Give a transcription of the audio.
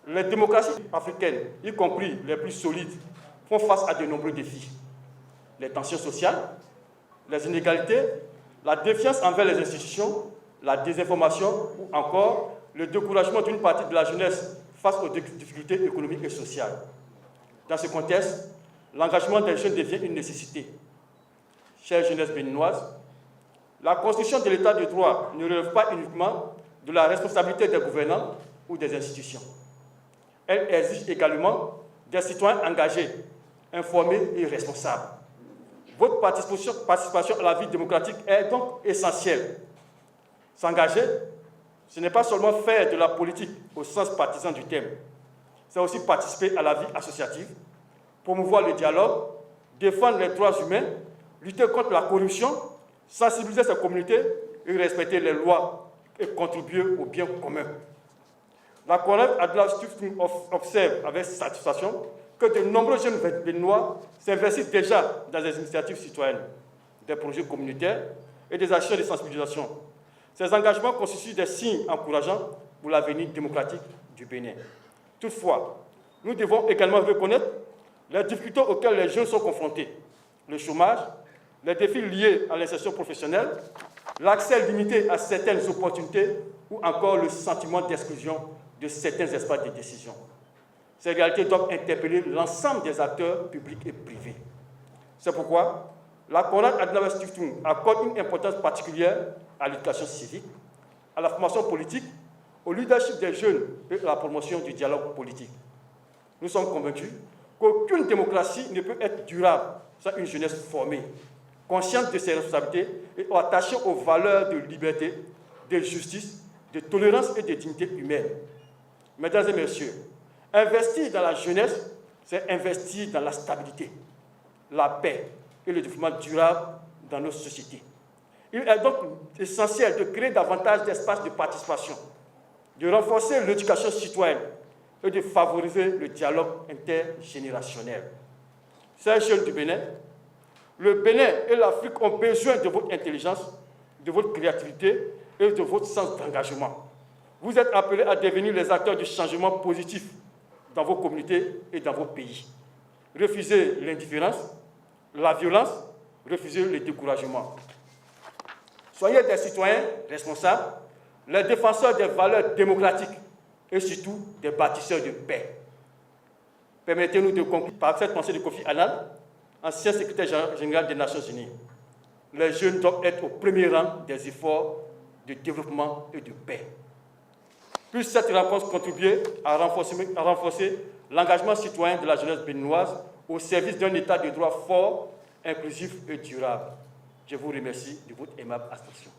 Les démocraties africaines, y compris les plus solides, font face à de nombreux défis. Les tensions sociales, les inégalités, la défiance envers les institutions, la désinformation ou encore le découragement d'une partie de la jeunesse face aux difficultés économiques et sociales. Dans ce contexte, l'engagement des jeunes devient une nécessité. Chère jeunesse béninoise, la construction de l'état de droit ne relève pas uniquement de la responsabilité des gouvernants ou des institutions. Elle exige également des citoyens engagés, informés et responsables. Votre participation à la vie démocratique est donc essentielle. S'engager, ce n'est pas seulement faire de la politique au sens partisan du terme, c'est aussi participer à la vie associative, promouvoir le dialogue, défendre les droits humains, lutter contre la corruption, sensibiliser sa communauté et respecter les lois et contribuer au bien commun. La Konrad Adenauer Stiftung observe avec satisfaction que de nombreux jeunes béninois s'investissent déjà dans des initiatives citoyennes, des projets communautaires et des actions de sensibilisation. Ces engagements constituent des signes encourageants pour l'avenir démocratique du Bénin. Toutefois, nous devons également reconnaître les difficultés auxquelles les jeunes sont confrontés. Le chômage, les défis liés à l'insertion professionnelle, l'accès limité à certaines opportunités ou encore le sentiment d'exclusion de certains espaces de décision. Ces réalités doivent interpeller l'ensemble des acteurs publics et privés. C'est pourquoi la Konrad Adenauer Stiftung accorde une importance particulière à l'éducation civique, à la formation politique, au leadership des jeunes et à la promotion du dialogue politique. Nous sommes convaincus qu'aucune démocratie ne peut être durable sans une jeunesse formée, consciente de ses responsabilités et attachée aux valeurs de liberté, de justice, de tolérance et de dignité humaine. Mesdames et messieurs, investir dans la jeunesse, c'est investir dans la stabilité, la paix et le développement durable dans nos sociétés. Il est donc essentiel de créer davantage d'espaces de participation, de renforcer l'éducation citoyenne et de favoriser le dialogue intergénérationnel. Chers jeunes du Bénin, le Bénin et l'Afrique ont besoin de votre intelligence, de votre créativité et de votre sens d'engagement. Vous êtes appelés à devenir les acteurs du changement positif dans vos communautés et dans vos pays. Refusez l'indifférence, la violence, refusez le découragement. Soyez des citoyens responsables, les défenseurs des valeurs démocratiques et surtout des bâtisseurs de paix. Permettez-nous de conclure par cette pensée de Kofi Annan, ancien secrétaire général des Nations Unies. Les jeunes doivent être au premier rang des efforts de développement et de paix. Puisse cette rencontre contribuer à renforcer l'engagement citoyen de la jeunesse béninoise au service d'un état de droit fort, inclusif et durable. Je vous remercie de votre aimable attention.